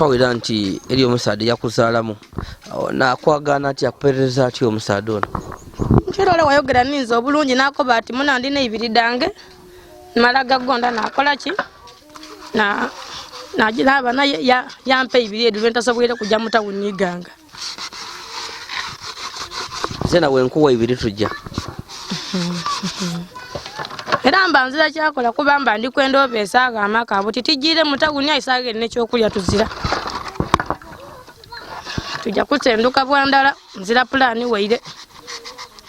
twawira nti eri omusaadde yakuzaalamu nakwagana ati yakuperereza ati omusaadde ono kirole wayogera ninza obulungi nakoba ati muna ndina ibiri dange malaga gonda nakola ki nagira bana yampe ibiri edu ntasobwere kujja mutawuni ganga zena wenkuwa ibiri tujja era mbanzira kyakola kubamba ndi kwenda obesaaga amaka buti tijire mutawuni aisage n'ekyokulya tuzira tujja kutenduka bwandala nzira plani weire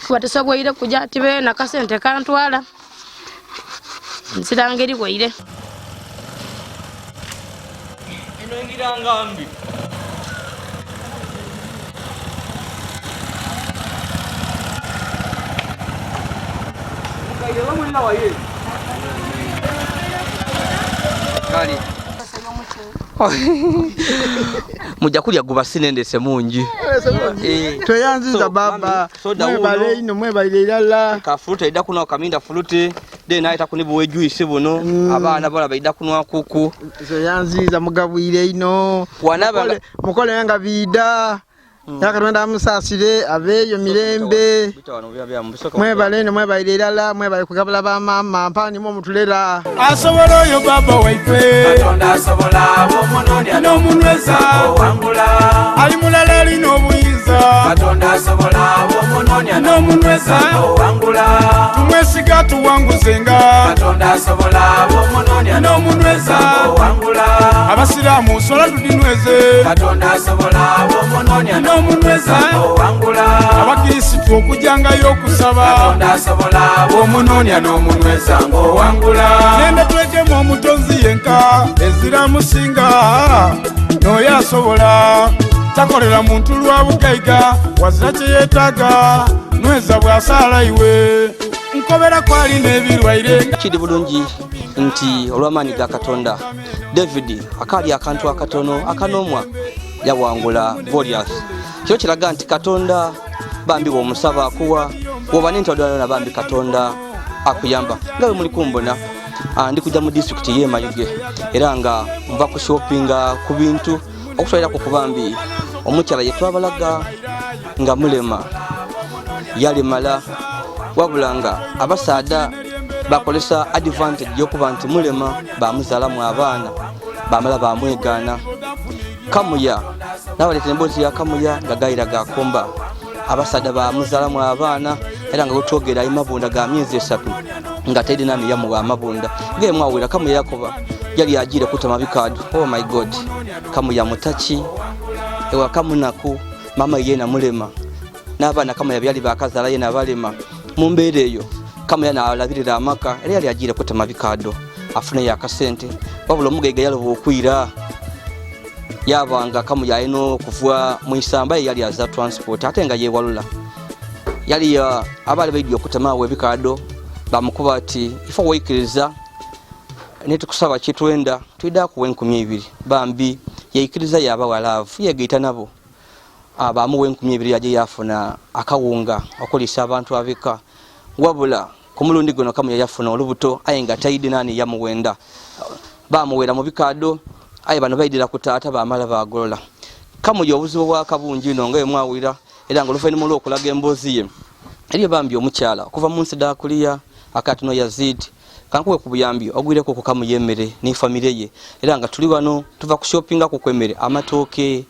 kuba tesobwere kujja tibe na kasente kantwala nzira ngeri weire ino ngira ngambi kali mujja kulya guba sinendese mungi toyanziza baba mwebale ino mwebalire ilala ka fruit ida kuno kaminda fruit de naita kunibuwe juice buno abana bala baida kunwa kuku toyanziza mugabwire ino wanaba mukole nga bida yakarwanda musasire abeyo mirembe mwebale ino mwebalire ilala mwebale kugabula ba mama mpani mo mutulera asobola yo baba waife katonda asobola bo munonya no munweza wangula ali mulala lino buyinza katonda asobola bo munonya no munweza wangula tumwesiga tuwanguzenga katonda asobola bo munonya no munweza wangula abasiramu sola tudinweze katonda asobola bo munonya no munweza wangula abakristo okujanga yo kusaba katonda asobola bo munonya no munweza ngo wangula nende twekemo omutonzi yenka ezira musinga no yasobola takolera muntu lwa bugaiga wazira kye yeetaga nweza bwasala iwe nkobera kwali n'ebirwaire kidi bulungi nti olw'amaanyi ga Katonda David akali akantu akatono akanomwa yawangula Goliath kyo kiraga nti Katonda bambi omusaba akuwa woba n'entodana na bambi Katonda akuyamba ngawe muli kumbona ndi kujja mu district ye Mayuge era nga mva ku shoppinga ku bintu okusobola kubambi omukyala yetwabalaga nga mulema yali mala wabulanga abasaada bakolesa advantage yokuba nti mulema bamuzalamu abaana bamala bamwegana kamuya nabaleta emboozi ya kamuya nga gayira gakomba abasaada bamuzalamu abaana era nga wetwogera amabunda ga myezi 3 nga tedi nani yamuwa amabunda nge mwawira kamuya yakoba yali ajire kutama bikadu oh my god kamuya mutachi ewa kamunaku mama yena mulema n'abaana kamuya byali bakazala yena balema mumbeere eyo kamuya nalabirira amaka era yali ajire kutama bikado afune yakasente wabula omugaiga yaloba okwira yabanga kamuya eno kuvwa mu isamba yali aza transport ate nga yewalula yali abali baidyo kutama webikado bamukuba ati ifo waikiriza netukusaba kitwenda twida ku 12 bambi yaikiriza yaba walavu yegeita nabo abamu 12 yaje yafuna akawunga okolisa abantu abika wabula kumulundi gono kamuya yafuna olubuto ayenga taidi nani yamuwenda bamuwera mu bikado aye bano baidira kutata bamala bagolola kamuya obuzibu bwa kabunji no ngaye mwawira era ngo lufainimu lokulaga embozi ye eriyo bambi omukyala kuva munsi da kuliya akati no Yazid kankuwe kubuyambi ogwire ko kukamuyemere ni famireye era nga tuli wano tuva ku shoppinga ku kwemere amatoke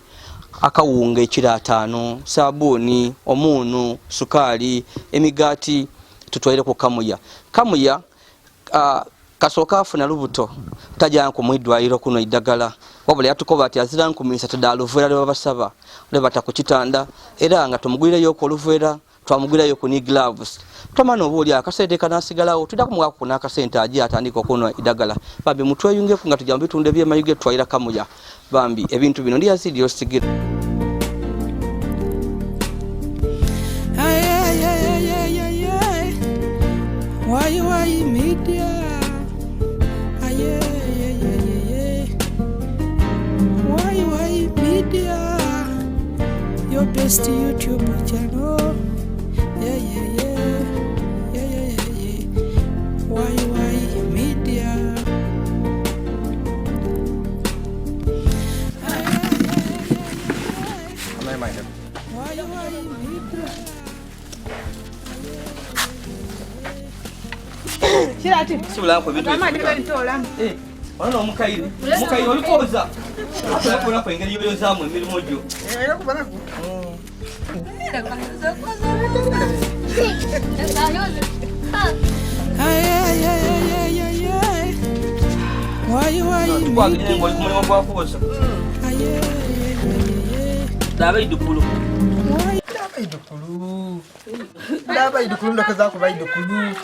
akawunga ekira 5 sabuni omunu sukali emigati tutwaire ku kamuya kasoka afuna lubuto tajja nko mwidwaliro kuno idagala wabula yatukoba ati azira nkumisa tadaluvera lwa basaba leba takukitanda era nga tumugwire yoko oluvera twamugwira yoko ni gloves tomano buli akasente kanasigalawo tudda kumwa kuna akasente aje atandika kuno idagala bambi mutwe yunge kunga tujambi tunde bye Mayuge twaira kamuya bambi ebintu bino ndi Yazid Yolisigira why media why media your best YouTube channel why media Chirati. Sibula ko bintu. Ono omukaire. Omukaire olikoza. Akona ko engeri yoyo zamu emirimu gyo. Era kubana ku. Why ngoli kumulimo gwakoza. Daba idukulu. Daba idukulu ndakaza ku baidukulu.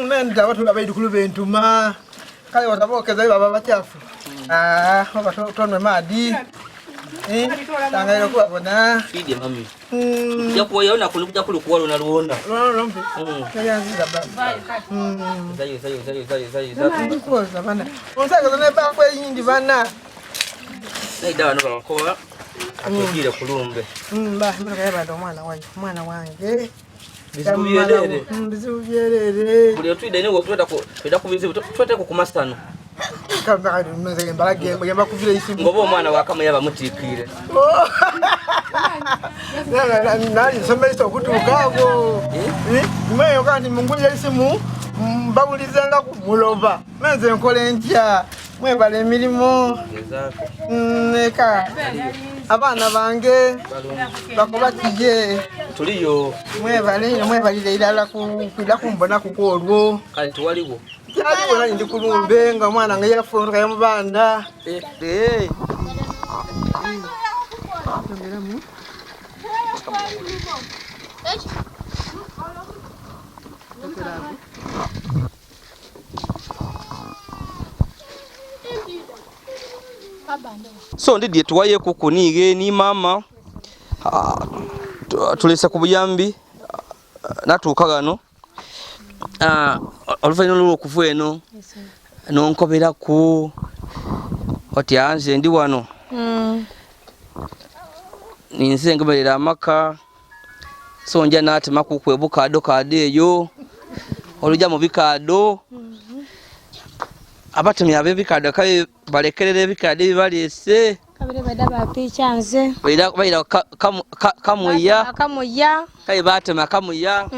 Nenda watu baidukulu bentuma. Kale watabokeza baba bachafu. Watonwe madi. Tangayo kwa bona. Fide mami. Kuja kuona kuja kulikuwa unaluona. Lombe. Yayanzira baba. Zayo. Kuza bana. Onsaga zone ba kwa yindi bana. Naida no bakoba. Akugire kulumbe. Ba, mbona yabanda mwana wange. Bizubiyerere. Bizubiyerere. Buli otwide ne wokwenda kubizibu twete ku kumastano. Kamba nze mbalage yamba kuvira isimu. Ngobo omwana wakama yaba mutikire. Nali somesa okutukago. Mweyo kandi mungulira isimu mbabulizanga ku muloba. Menze nkole ntya. Mwebale emirimu. Neka. Abana bange bakubatiye. Tuliyo. Mwebalire irala kumbona kukolwo. Kale tuwaliwo. Yali wona ndi kulumbe nga mwana nga yafonka ya mubanda. So ndidi tuwaye kukunige ni mama. Tulese kubuyambi natuka gano. Oluvanyuma okuva eno nonkobera ku oti anze ndi wano ninze ngoberera amaka so nja natema kukwebukado kadeyo oluja mu bikado abatemi abe bikado kaye balekerere bikado bibalese kabire badaba picha nze bayira kamuya kaye batema kamuya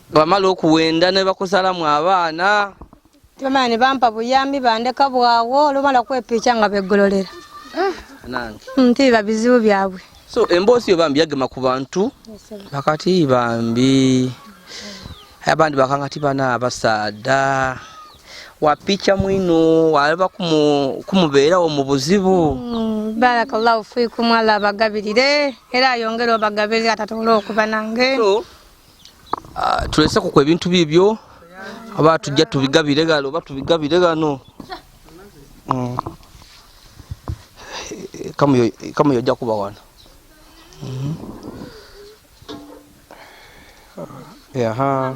bamalo okuwenda ne bakusalamu abaana bamane bampa buyambi bandeka bwawo lumala kwepicha nga begololera nange ntiba bizibu byabwe so embosi yo bambi yagema ku bantu bakati bambi abandi bakangati bana abasada wapicha mwino walaba kumubera wo mu buzibu barakallahu fikum ala bagabirire era yongero bagabirire atatolo kubanange so tulese kukwe bintu bibyo aba tujja tubigabire galo batubigabire gano kama yojja kuba wana yaha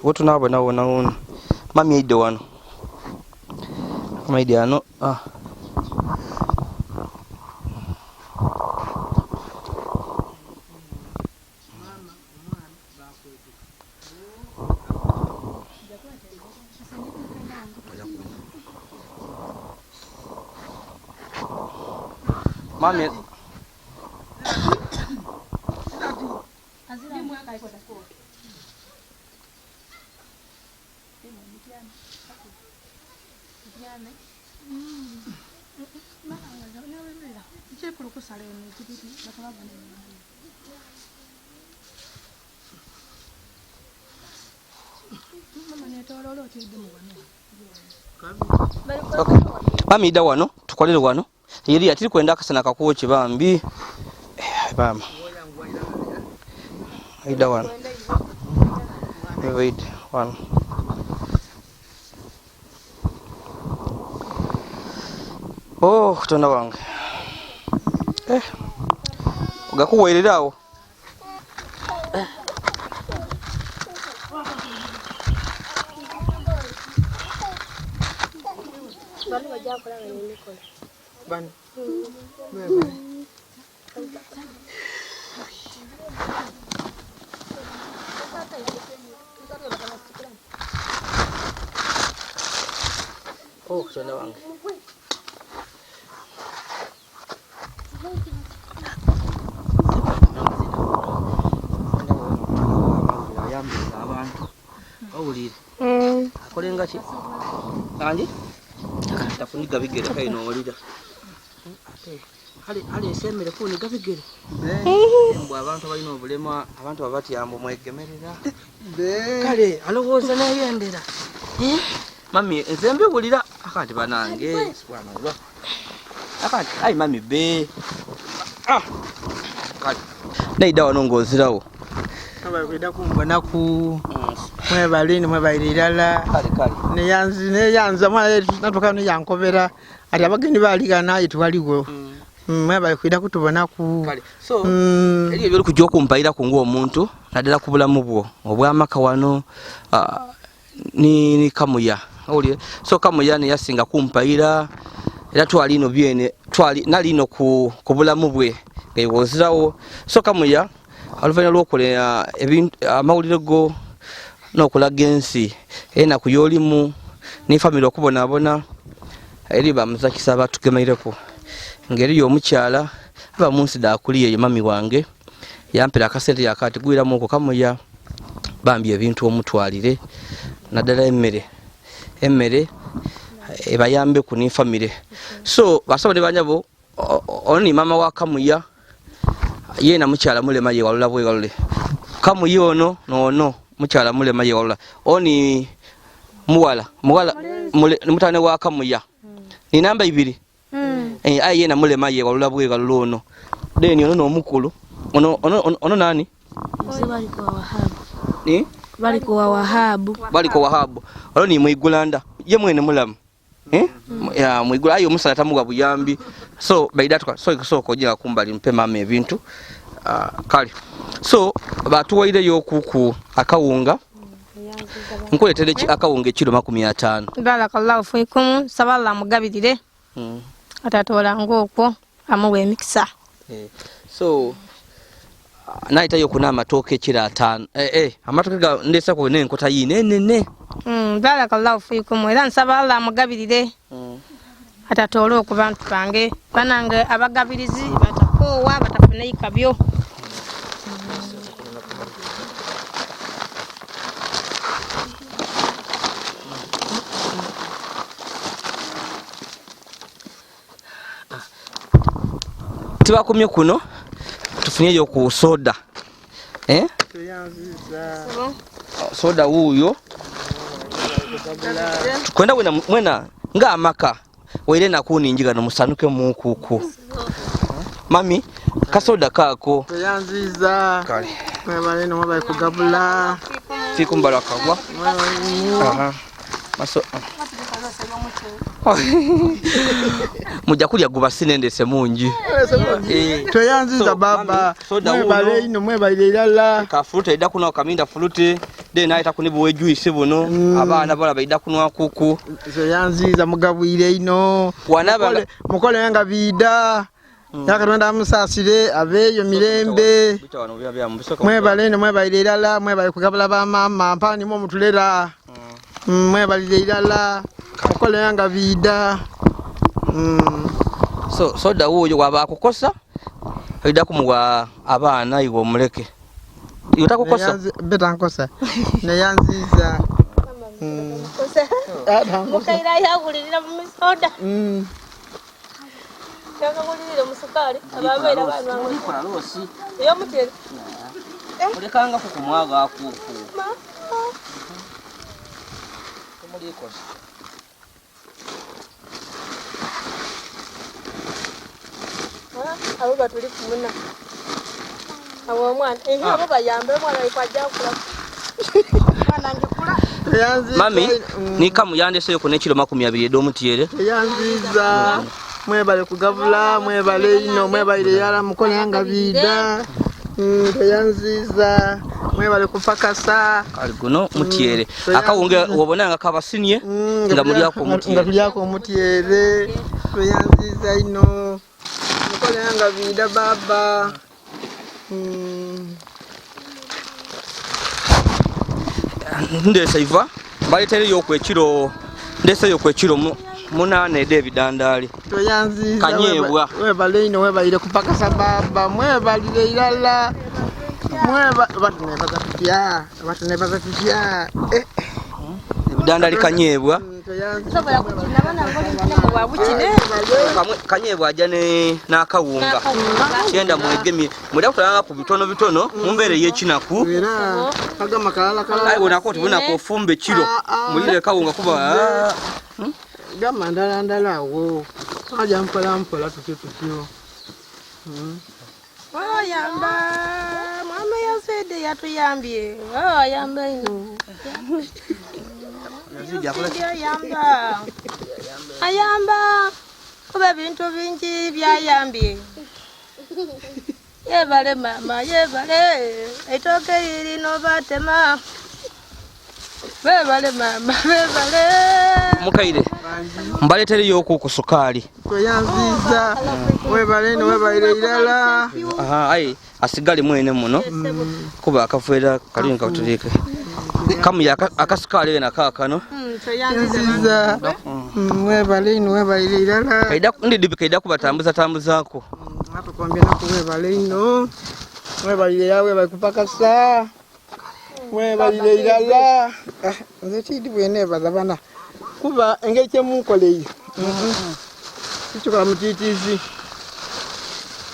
wotu nabo nawo nawo mami ide wano mama ide ano mami okay mami ida wano tukolere wano yeri atiri kwenda akasana kakoche bambi bama ida wano wait one oh tona wange ugakuwererawo bali bajakola n'emikono Bani. Oh, tona wange ngati anji tafuniga bigere kaino olida hali esemere kuniga bigere mbwa abantu balina obulema abantu abatyambo mwegemerera kale alowooza nayendera mami nzembe bulira akati banange subhanallah akati ai mami be kale naida wano ngozirawo abakwida kumbonaku mwebalirala neyanza mwana natuka neyankobera ati abagenyi baligana itwaliwo mwebakwida kutubonaku so eriyo byoli kujja okumpaira ku ng'omuntu naddala ku bulamu bwo obwamaka wano ni kamuya olye so kamuya neyasinga kumpaira era twalino byene nalino ku bulamu bwe ngewozirawo so kamuya aluvanya lwokolera amawulire go n'okulaga ensi enaku y'olimu ne famire okubonaabona eri bamuzakisa batugemeireko ngeri y'omukyala aba munsi dakuliye ye mami wange yampera akasente yakati gwiramu okwo kamuya bambi ebintu omutwalire naddala emmere ebayambe ku ne famire so basaba ne banyabo oni mama wa kamuya yena mukyala mulema ye walula bwe walule kamuya ono nono mukyala mulema ye walula oni muwala mutane wa kamuya ni namba 2 ai yena mulema ye walula bwe walula ono deni ono nomukulu ono nani bali ko wahabu ono ni mwigulanda ye mwene mulamu ya mwigula ayo musala tamuwa buyambi so baidatu so kojja kumbali mpe mama ebintu kali so batuwaire yo kuku akawunga nkoletere akawunga ekiro 500 barakallahu fikum saballa mugabirire atatola ngoko amuwe emikisa so naita yo kuna matoke kira 5 amatoke ga ndesa ko nenkota yinene barakallahu fikum era nsaballa mugabirire atatola ku bantu bange banange abagabirizi batakowa batafuna ikabyo tibakomye kuno tufunye yo ku soda soda uyo kwenda mwena nga amaka waire nakuni njigana no musanuke mukuku mami kasoda kako tuyanziza kale mwebale no mwabaye kugabula fikumbala kagwa maso muja kulya guba sinendese munji tuyanziza baba mwebale ino mwebale ilala ka fruit ida kuna kaminda fruit de naita kunibuwe juice buno abana bala baida kunwa kuku tuyanziza mugabwire ino wanaba mukole yanga bida yakarwenda musasire abeyo mirembe mwebale ino mwebale ilala mwebale kugabula ba mama mpani mo mutulera mwebale ilala mukole yanga bida so soda uyo waba kukosa ida kumuwa abana iwo muleke yuta kukosa beta nkosa neyanziza mukaira yagulirira mu soda yagulirira mu sukari ababaira abantu bangu kola losi yo mutere mulekanga kukumwaga kuku muliko abo batuli kumuna abo mwana abo bayambe mwana ikwaja kula mwana ngikula mami ni kamu yandese yo kone kilo 200 do mutiere yanziza mwebale kugavula mwebale ino mwebale yala mukole yanga bida yanziza mwebale kupakasa kali guno mutiere akawunge wobonanga kabasinye nga mulyako mutiere yanziza ino mukole yanga bida baba ndese iva balitere yo kwekiro ndese yo kwekiro munane Davidandali toyanziza kanyebwa mwebale ino mwebale kupakasa baba mwebale ilala mweba batune bazatya Danda likanyebwa. Sobola kukina bana ngoli wa bukine. Kanyebwa ajane n'akawunga. Kyenda mwegemi. Muda kutanga ku bitono mumbere y'ekinaku. Era kagama kalala kalala. Ayi wona ko tubona ko fumbe kilo. Mulire kawunga kuba gama ndala wo. Aja mpola tutyo. Yamba. Mama Yazid yatuyambye. Yamba ino. Yamba. Ayamba. Kuba bintu bingi byayambye. Yebale mama, yebale. Etoke iri no batema. Bebale mama, bebale. Mukaire. Mbaletere yoko ku sukali. Yanziza. Webale no webaire ilala. Ayi asigale mwene muno. Kuba akafuera kali nkatulike. Kamu ya akasukali na kakano. Yanziza. Webale no webaire ilala. Kaida ndidibi kaida kubatambuzako. Nakwambia nakuwebale ino. Webaire yawe bakupakasa. Webaire ilala. Nze chidi bwene bazabana. Kuba engeke munkoleyo. Kichoka mutitizi.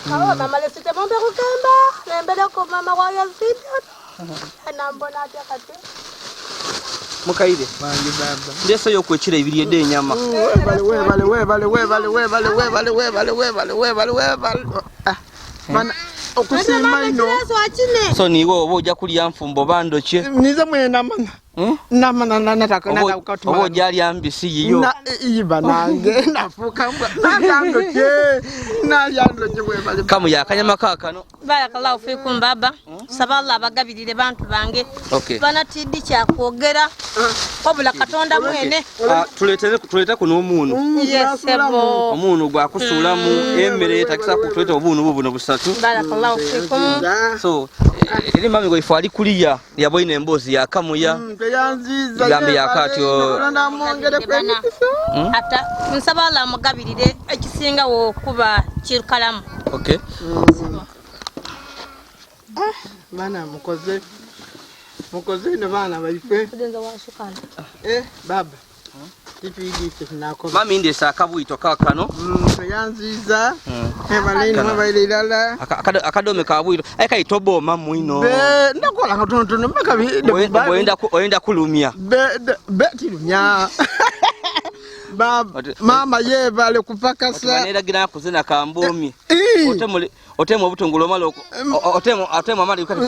Mama lesite mombe kukemba. Nembele ko mama wa Yazid. Anambona atya kati. Mukaire. Bangi baba. Ndese yo kwechira ibiri ede nyama. Webale. Bana okusima ino. So niwe obo ojja kulya nfumbo bandoche. Nize mwena mana. Namana nataka ukatuma. Obo jali ambisi yiyo. Na iba nange nafuka mbwa. Nandoche. Nalyandoche webale. Kamu ya kanyama kakano. Barakallahu fikum baba. Saballa bagabirire bantu bange. Okay. Bana tiddi kya kwogera. Obula Katonda mwene. Tulete kuno omuntu. Yes ebo. Omuntu gwa kusulamu emmere takisa kutuleta obuno busatu. Barakallahu fikum. So eri mami go ifali kuliya yaboine embozi ya kamuya. Yanziza. Gambe yakatyo. Namongere kwena. Ata nsaballa mugabirire ekisinga wo kuba kirkalamu. Okay. Bana mukoze ne bana baife. Kudenza wa shukana. Baba. Tipidise tunako. Mami ndesa akabuito kakano. Yanziza. Ebaleni mabaile ilala. Akadome kabuito. Eka itobo mamu ino. Ndakola katono meka bi. Oyenda kulumya. Tilumya. Baba mama yebale kupakasa. Banera gina kuzina kambomi. Otemo obutungulu malo. Otemo amali ukati.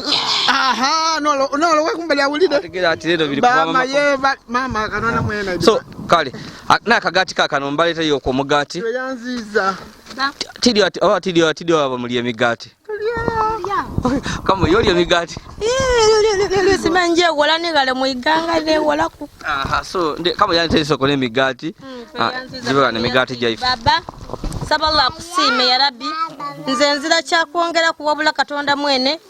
Aha, nolo wekumbele awulide. Tegera atirero bili kwa mama. Mama kanona mwena. So kale na kagati kakano mbalete yoko mugati. Yanziza. Tidio aba muliye migati. Kama yoli migati. Simanje wala negale muiganga ne wala ku. Aha, so kama yanze soko ne migati. Ziba na migati jaifu. Baba saballa kusime ya rabbi nze nzira kya kwongera kuwabula Katonda mwene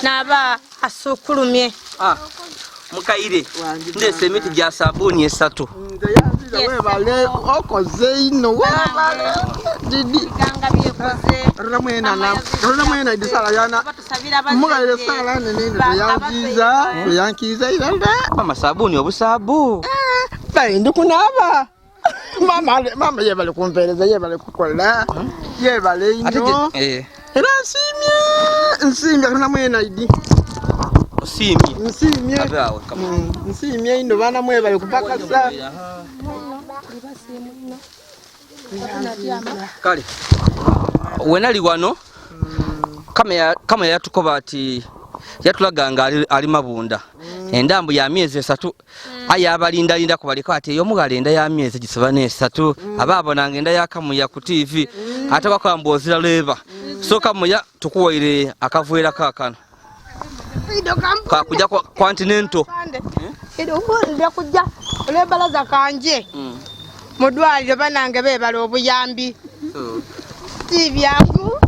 naba asukulumye. Mukaire ndese emiti gya sabuni 3. Webale okoze ino webale didi Ganga byekoze. Ramwena idisala yana. Mugaire sala nene yanziza yankiza ilanda. Mama sabuni obusabu. Ndi kunaba. Mama yebale kumpereza yebale kukola. Yebale ino. Era nsimye kana mwena idi. Nsimye. Abawe kama. Nsimye ino bana mwebale kupakasa. Kale. Wenali wano kama yatukoba ati yatulaganga ali mabunda. Endambu ya miezi 3 aya abalinda kubalika ati yomugalenda ya miezi gisabane 3 ababona ngenda yakamuya ku TV ate bakambozira leba so kamuya tukuwaire akavuera kakano kakuja kwa continental edo ndia kujja olebalaza kanje mudwaliro banange bebala obuyambi TV yangu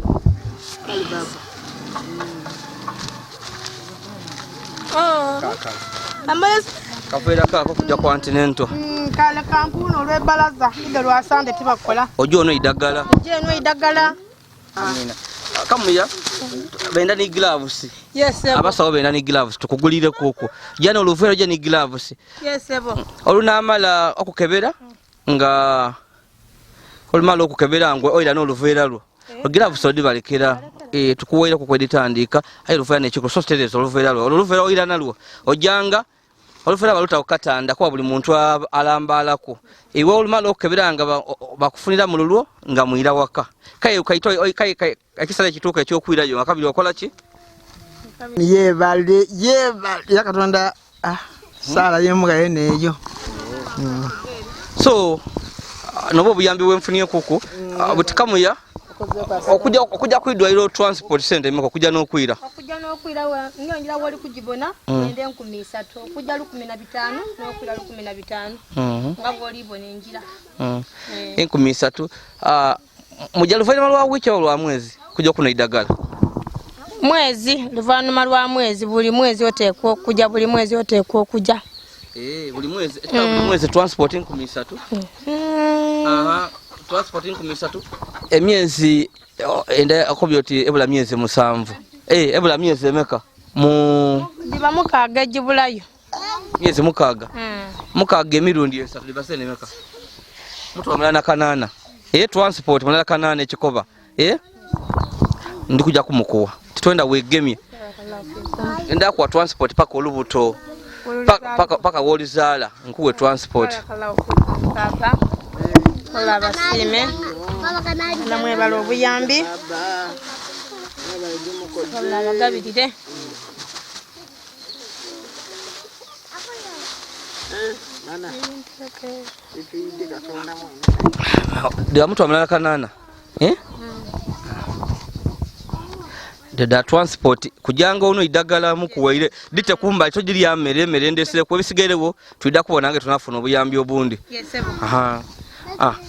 Amales kavuera kako kuja kwa continental kale kampuno olwebalaza ido lwasande tibakola ojo no idagala je no idagala amina Kamuya benda ni gloves. Yes ebo. Abasawo benda ni gloves tukugulire koko. Jana oluvera je ni gloves. Yes ebo. Olunamala okukebera nga olumala okukebera ngwe oira n'oluvera lwo. Gloves odi balekera tukuweera kukweditandika ayi oluvera n'ekiko so stereza oluvera lwo. Oluvera oira nalwo ojanga oluvera baluta okatanda kwa buli muntu alambalako. Iwe olumala okukebera nga bakufunira mu lulwo nga muira waka. Kaye ukaito akisala kituuka ekyokwirayo akabiri okola ki? Yebale yakatonda sala yemuga yeneyo. So nobo buyambi bwenfuniye kuku butikamuya okujja kwidwaliro transport center imeko kujja n'okwira ngira wali kujibona ende 13 okujja 15 n'okwira 15 nga bwoli ibona enjira 13 mujja luvannyuma lwa wiki olwa mwezi kujja kuno idagala mwezi luvannyuma lwa mwezi buli mwezi oteekwa okujja buli mwezi oteekwa okujja buli mwezi transport 13 transport 13 emyezi enda akobyoti ebula myezi 7 ebula myezi emeka diba mukaaga jibulayo myezi mukaaga mukaaga emirundi 3 libasene emeka mtu amulana kanana transport mulana kanana ekikoba ndikuja kumukuwa titwenda wegemye enda kwa transport paka olubuto paka wolizala nkuwe transport Ola basime namwe balo obuyambi ola bagabirire ndio mtu amulala kanana Dada transport kujanga ono idagala mukuwaire dite kumba ito jiri amere ndesire kwa bisigerewo tuida kubona nge tunafuna obuyambi obundi. Yes ebo.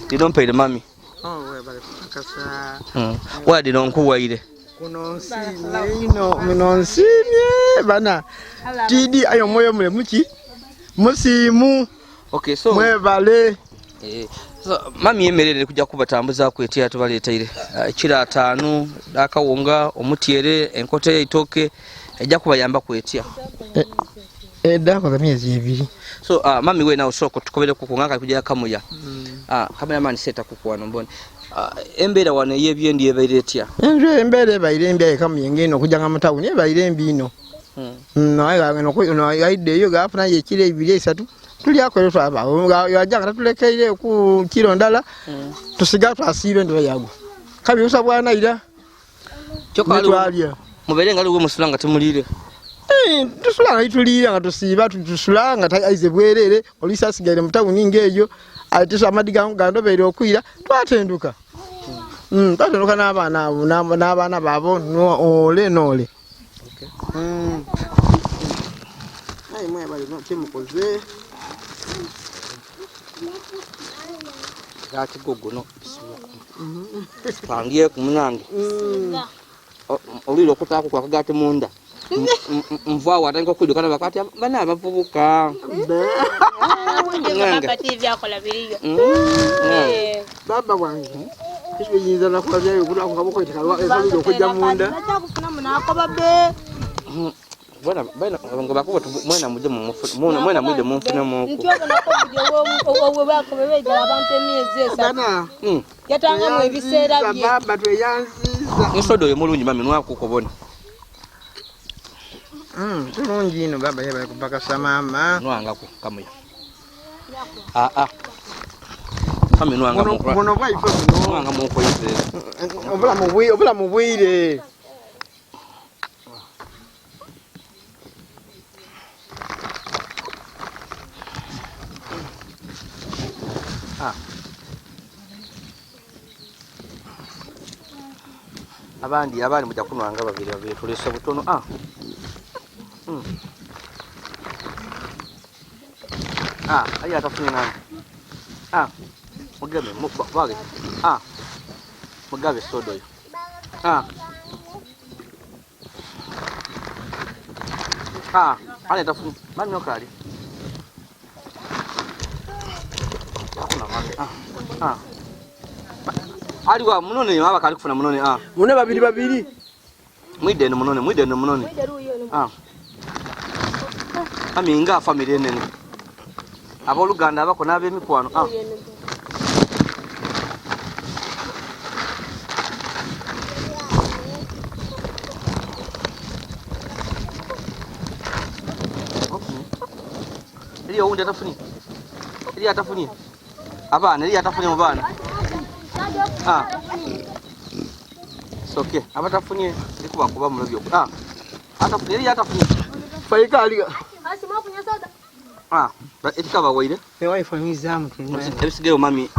Didon pay the mami. We bale kasa. Wa didon kuwaire. Minonsimye bana. Tidi ayo moyo mule muki. Musimu. Okay, so mwe bale. So mami yemerere kujja kubatambuza ku etiya tubaleetaire kira 5 dakawonga omutiere enkote itoke ejja kubayamba ku etiya dako za miezi 2. So mami we na usoko tukobere ku nganga kujja kamuya cameraman seta kukuwano mbone embera wana yebyendi ebaire etiya embera baire mbya kamuya ngeno kujja ngamatauni ebaire mbino no aideyo gafuna yekire 2 tuli akole twaba yajanga tulekeire ku kilo ndala tusiga twasibe ndo yago kabi usabwana ira kyokali mubere ngali gwe musulanga timulire tusulanga itulira nga tusiba tusulanga taize bwerere olisa sigere mutawuni ngeyo atisa amadiga ngando bere okwira twatenduka twatenduka n'abana babo ole nole ai mwe bali no timukoze Gati gogo no pangie kumunange olilo kutako kwa kagati munda mvwa watango kudukana bakati bana abavubuka bakati byakola biriyo baba wange kishwe na kwa byayo kudako kaboko italwa ezalilo kujja munda nakufuna munako babe Bona ngoba ko mwana muje mwana mwide mumfuna moko ntobona ko buje wo bako bebegala abantu emyezi esatu yatanga mu ebiseera bye baba tweyanziza nsodo yo mulungi mami nwako kubona tulungi ino baba yaba kupaka samama nwanga ko kamuya mami nwanga mo bono bwa ifo nwanga mo ko yise obula mu bwire abandi mujja kunwanga babiri tulese butono ayi atafuna nani mugabe bage mugabe sodo yo ale atafuna mani nokali akuna mani aliwa munone baba kali kufuna munone Munone babiri. Mwide munone. Aminga family nene. Aboluganda abako nabe mikwano. Ili undi atafuni. Ili atafuni. Abana, ili atafuni mubana. Okay. Abatafunye ndi kuba mulobyo. Atafuni, ili atafuni. Faika aliga. Etikaba waire. Wife mizamu tulima. Ebisigeo mami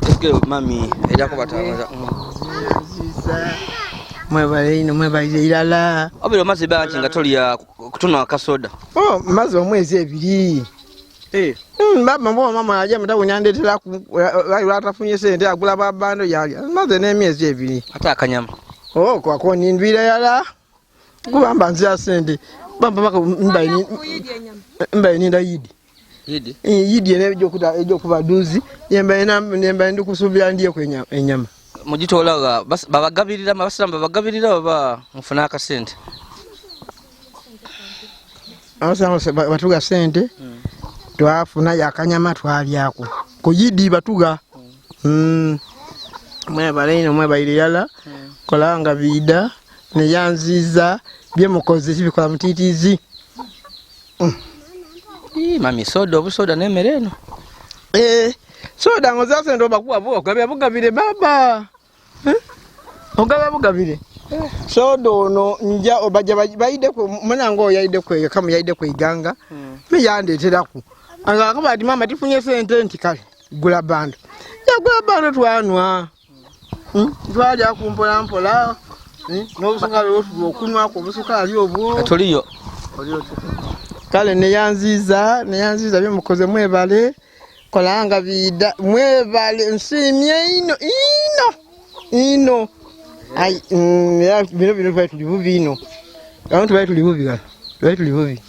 ejako bataza. Mwebale ilala. Obiro mazi bachi ngatolya kutuna kasoda. Mazi omwezi ebiri. Baba mama aje mtabu nyandetera ku atafunye sente agula babando yali. Mazi n'emyezi ebiri. Ata akanyama. Kwa koni ndwira yala. Kubamba nzia sente. Bamba baka mbaini ndayidi. Yidi ene ejo kubaduzi yemba ndi kusubira ndiye kwenye enyama. Mujitolaga babagabirira abasamba babagabirira baba mufuna akasente. Abasamba batuga sente. Twafuna yakanyama twalyako. Ko yidi batuga. Mwe bayirala. Kolanga bida ne yanziza byemukoze kibikola mutitizi. Mami soda nemereno. Soda ngoza ndo bakuwa bugabire baba. Bugabire. Sodo no nja obaja baide ko munango yaide ko kama yaide ko iganga. Me yandetera ku. Anga akabadi mama tifunye sente ntikale gula bando. Ya gula bando twanwa. Twali akumpola mpola. No busukali okunwa ko busukali obwo. Atoliyo. Kale neyanziza byemukoze mwebale kolanga bida mwebale nsimye ino ai ya bino bali tulibubino abantu bali tulibubi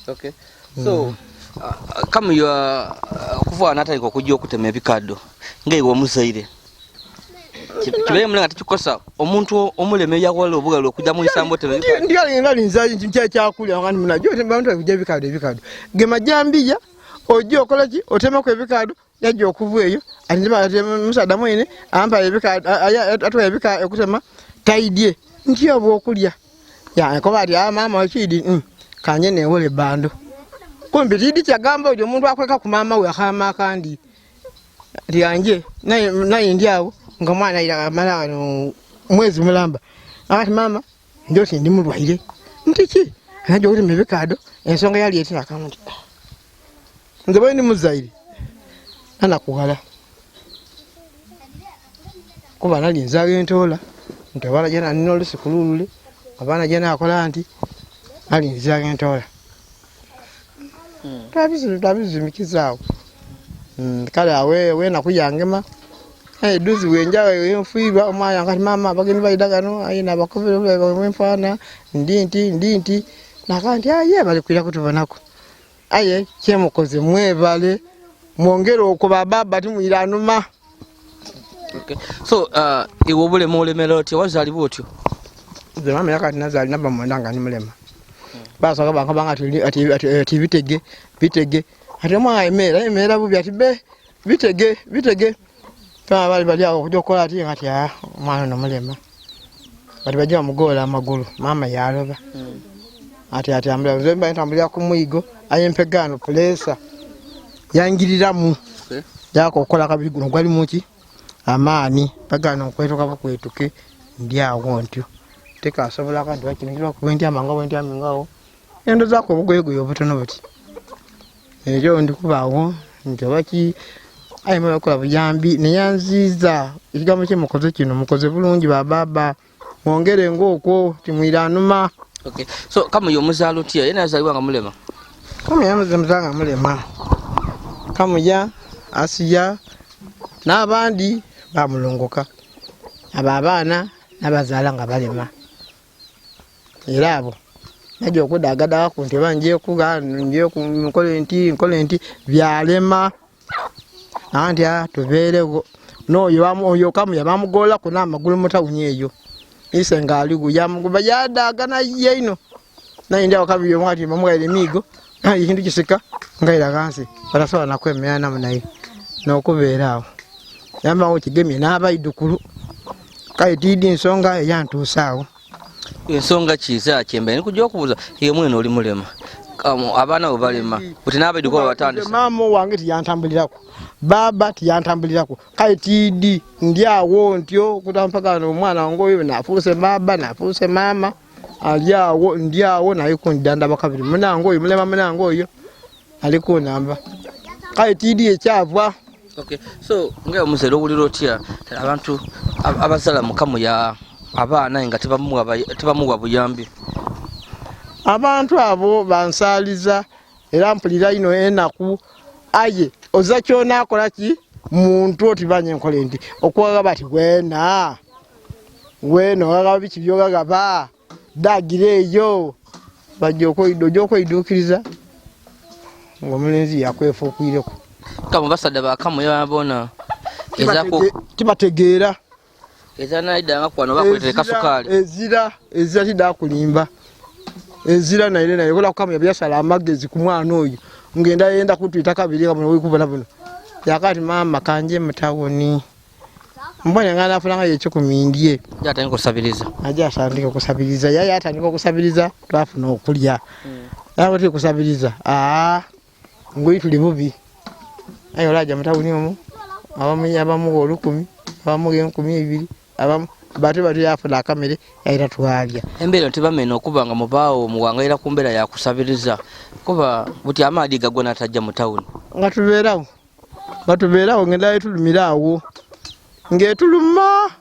Okay, so kama yo kuva nata iko kujja okutema ebikado ngaiwe omuzaire kibere mulanga tukikosa omuntu omuleme yakola obugalo okujja mu isambo tebe ndio linzaji ntia kyakulya ngani munajo abantu bakujja ebikado gema jambiya ojo okolaki otema ko ebikado yajo okuvueyo andiba musada mwene ampa ebikado atwa ebikado okutema taidye ndio obokulya ya ko bali mama wakidi kanye ne wole bando kumbe lidi kyagamba ojo omuntu akweka ku mama we akama kandi lyanje naye ndiawo ngamwana ila mala mwezi mulamba ati mama ndio ndi mulwaire ntiki anajo kuti mebekado ensonga yali etira akamuti nzebe ndi muzaire ana kuhala kuba nali nzage ntola ntwala jana nino lisikululule abana jana akola anti ali nzage ntola tabizi mikizao kala we nakuyangema duzi wenjawe yenfuirwa omwana ngati mama bageni baidagano ayina bakubira bamfana ndinti nakanti aye bali kwira kutubanako aye kyemukoze mwebale mwongero okuba baba timuiranuma. Okay, so iwo obule molemeloti wazali botyo ze mama yakati nazali naba mwandanga ni mulema basa kaba nkabanga ati bitege ati mwa emera bubi ati be bitege kama bali aho kujokola ati ngati mwana no mulema bali bajja mugola amagulu mama yaloba ati ambula zemba entambulya ku muigo ayempegano pressure yangiriramu yako okola kabiri guno gwali muki amani pagano kwetoka bakwetuke ndi awo ntyo teka asobola kandi wakingira ku benti amangawo endo zako bugoyego obutono buti ejo ndi kubawo njo baki ayima kola buyambi neyanziza ikigambo kye mukoze kino mukoze bulungi baba mwongere ngoko timwiranuma. Okay, so kama yo muzalo tia yena azaliwa nga mulema kama yamuzanga mulema kama ya asiya n'abandi bamulongoka ababana nabazala nga balema era abo najo okudagada ku nti banje kuga ngiye ku nkole nti byalema nanti tubeere oyo kamu yabamugola kuna amagulu mutawuni eyo isenga aligu yamuguba yadaga na yeino na india wakabiri mwati bamugayire migo ikintu kisika ngayira kansi barasoba nakwemera namuna iyo nokubeerawo yamba okigemye n'abaidukulu kale tidi ensonga eyantuusaawo ensonga kiza kyembe nikujja okubuuza ye mwene oli mulema abaana bo balema buti n'abaidukulu batandise mama wange tiyantambulirako baba tiyantambulirako kale tidi ndyawo ntyo kutampaka omwana wange oyo nafuuse baba nafuuse mama aliawo ndyawo naye kundanda bakabiri munange oyo mulema munange oyo aliko namba kale tidi ekyavwa. Okay, so nge omuzero obulira otya abantu abazala mukamu ya abaana nga tebamuwa buyambi abantu abo bansaliza era mpulira ino enaku aye oza kyona akola ki muntu otibanye nkole ndi okwaga bati wena waga biki byogagaba dagireyo bajja ngomulenzi yakwefuukwireko kamu basada bakamu yabona ezako tibategeera ezanaidanga kwano bakweteka sukali ezira tidakulimba ezira naye kola kamu yabyasala amagezi ku mwana oyo ngenda yenda kutwita kabiri kamuno wikubona buno yakati mama kanje mutawoni mbona ngana afulanga yecho kumindie yatandika kusabiriza aja asandika kusabiriza yaya atandika kusabiriza twafuna okulya nawe ti kusabiriza ngoi tuli bubi ayo laja mutawuni omu abamu olukumi abamu 12 abamu batu yafuna kamere yaira twalya embera tibamena okubanga mubaawo muwangaira kumbera ya kusabiriza kuba buti amadi gagona atajja mutawuni ngatubeerawo ngenda yetulumirawo ngetuluma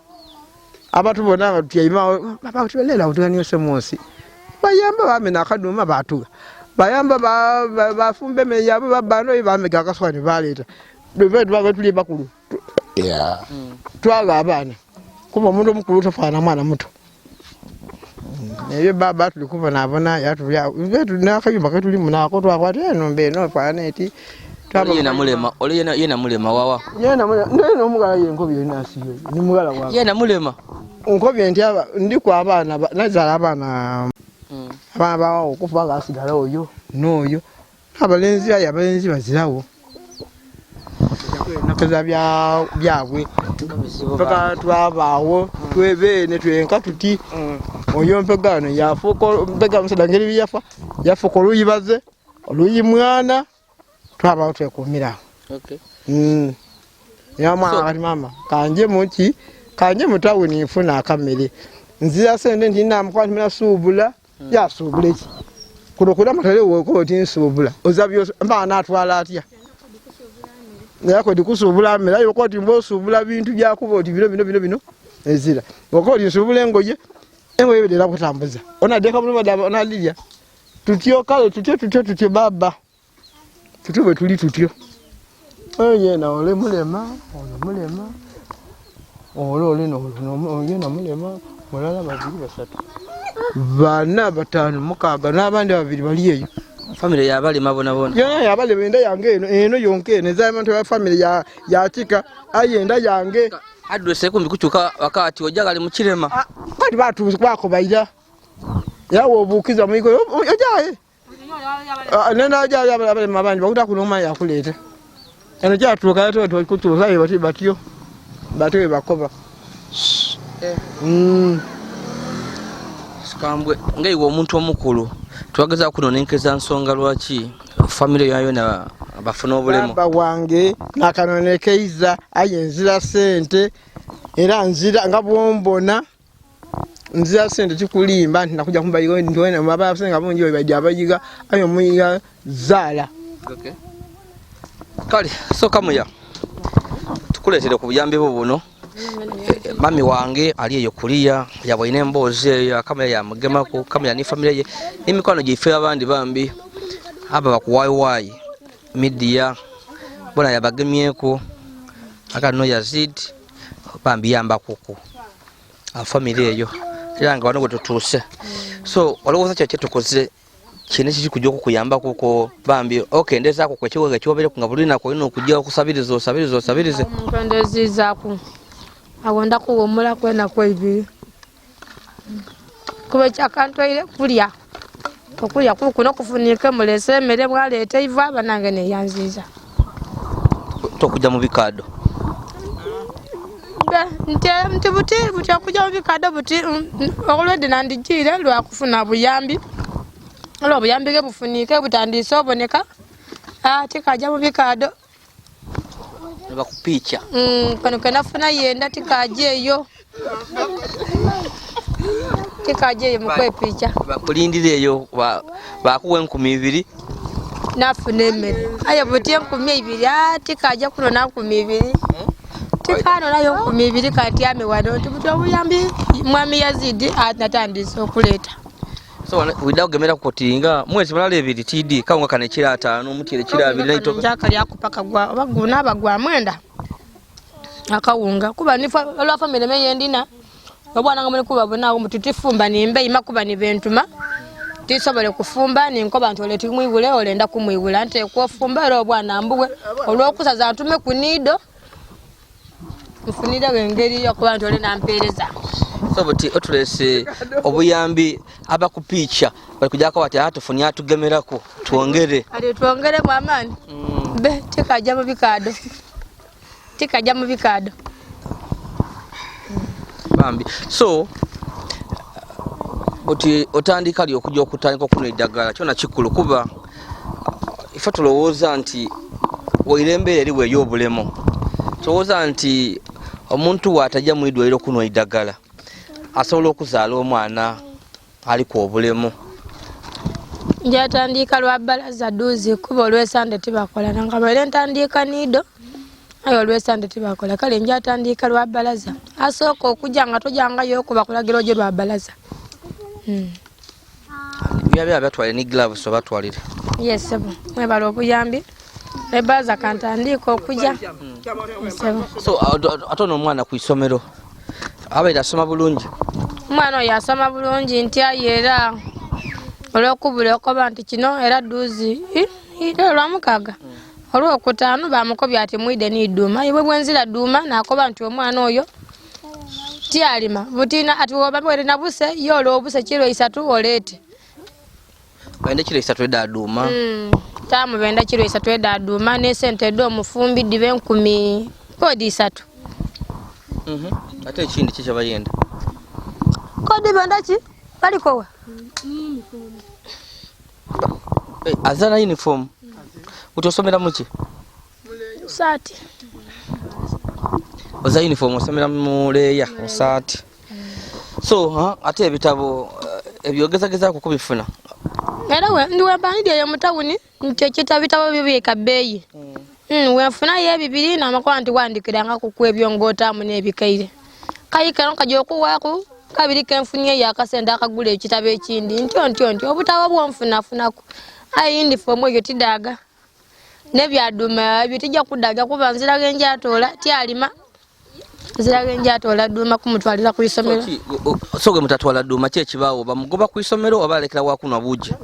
abatubona batuyima babatulera utanyose mosi bayamba bamena akaduma batuga bayamba bafumbe meyabo babano bamega akaswani baleta bebetu bagatuli bakulu twaga abana kuba omuntu omukulu tofana mwana muto naye baba tuli kubona abona yatulya betu nakayumba katuli munako twakwate eno mbeno planeti yena mulema wawa ndeno omugala yenkobi yenasiyo ni mugala wange yena mulema nkobi nti aba ndiko abana nazala abana abana bawo okufa gasigala oyo noyo abalenzi bazirawo nakoza byabwe paka twabawo twebene twenka tuti oyo mpegano yafuko mpega musadangeri byafa yafuko luyibaze oluyimwana twabawo twekumira. Okay. Ya mama kanje mutawuni nfuna akamere nzira sende ndina mkwati mina subula ya subula iki kurokura matale woko tinsubula ozabyo mbana atwala atya yako dikusubula mera yoko timbo subula bintu byakubo oti bino ezira woko tinsubula engoye bedera kutambuza ona deka muno badaba ona lilia tutyo kale tutyo baba tutyo tuli tutyo yena ole mulema ole no mulema mulala babiri basatu bana batano mukaga n'abandi babiri bali eyo family ya balema bona ya balema enda yange eno yonke neza abantu ba family ya chika ayenda yange address ekumbi kuchuka wakati ojagali mukirema kati batu kwako baida yawo obukiza mwiko ojaye nena ajaye abalema abandi bakuta kunoma yakuleta eno kyatuuka yato kutuuka ye batyo bakoba sikambwe ngaiwo omuntu omukulu twageza kunonenkeza nsonga lwaki family yayo na bafuna obulemu baba wange nakanonekeiza ayenzira sente era nzira nga bombona nzira sente tikulimba nti nakuja kumbayigo ndwena baba senga bonjo bajja abayiga ayo muyiga zala. Okay. Kale so kamuya tukuletere ku buyambi buno mami wange ali eyo kuliya yabwine emboze ya kamera ya mugemako kamera ni family ye n'emikwano gife abandi bambi aba bakuwayi media bona yabagemyeko akano Yazid bambi yamba kuku a family eyo kiranga bano gututuse so walowoza kye tukoze kine kiki kujja okuyamba kuko bambi okendeza ko kwekiwega kiwobere kunga bulina ko ino kujja okusabiriza nkendeziza ku awonda kuwomula kwena kwebiri kuba kyakantoire kulya okulya kuno kufunike mulese mere bwaleta iva banange ne yanziza tokujja mu bikado nti buti kujja mu bikado buti okulwedde nandijire lwa kufuna buyambi olwo obuyambi ge bufunike butandise oboneka tikajja mu bikado bakupicha kano kenafuna yenda tikajeyo mukwepicha bakulindireyo bakuwa 2,000 nafuna emmere ayo buti 2,000 tikaja kuno na 2,000 tikano nayo 2,000 kati amewano tibuti obuyambi mwami Yazid natandise okuleta so without gemera kukotinga mwezi mulale 2 TD kawunga kane kira 5 mutire kira 2 naito jakali akupaka gwa baguna bagwa mwenda akawunga kuba nifa olwa family meyendina obwana ngamwe kuba bonawo mutitifumba nimbe imakuba ni bentuma tisobole kufumba ninkoba ntoleti kumwibule olenda kumwibula nte kwofumba ro bwana mbuwe olwokusaza atume kunido mfunida wengeri yakuba ntole nampereza so buti otulese obuyambi abakupicha bali kujaka wati atufunya tugemerako tuongere mwamani be tikajja mu bikado bambi so otandika lyo kujja okutandika okuno eddagala kyona kikulu kuba ife tulowooza nti wairembe eri weyo obulemo tulowooza nti omuntu watajja mu idwaliro kuno eddagala asobola okuzaala omwana aliko obulemu njatandika lwa balaza duzi kuba olwesande tibakola nanga bale ntandika nido ayo olwesande tibakola kale njatandika lwa balaza asooka okujja nga tojanga yokuba kulagiro gye lwa balaza byabya batwale ni gloves obatwalire yes sebo mwebala obuyambi ebaza kantandika okujja so atono omwana ku isomero abaira asoma bulungi omwana oyo asoma bulungi nti ayera olwokubula okoba nti kino era duzi lwamukaga olwokutaano bamukobya ati mwide niduuma iwe bwenzira duuma nakoba nti omwana oyo tialima butina ati wobabwere nabuse yolo obuse kilo 3 olete bende kilo 3 eda duuma tamu benda kilo 3 eda duuma ne sente do mufumbi dive 10 kodi 3 ate ekindi kicha bayenda kodi benda ki balikowa azana uniform utosomera muki sati oza uniform osomera muleya osati so ate ebitabo ebyogezageza kukubifuna era we ndiwe banidi ya mutawuni nchekita bitabo bibika beyi wefuna ye 2 na makwanti wandikiranga kukwebyo ngota mu nebikaire kayika nkajo kuwako kabiri kenfunye yakasenda akagula ekitabo ekindi nti obutabo bwonfunafunako ayi uniform eyo tidaga nebyaduma bitijja kudaga kuba nzira genja atola tialima nzira genja atola duma kumutwalira ku isomero soge mutatwala duma kye kibawo bamugoba ku isomero obalekera wakunwa buji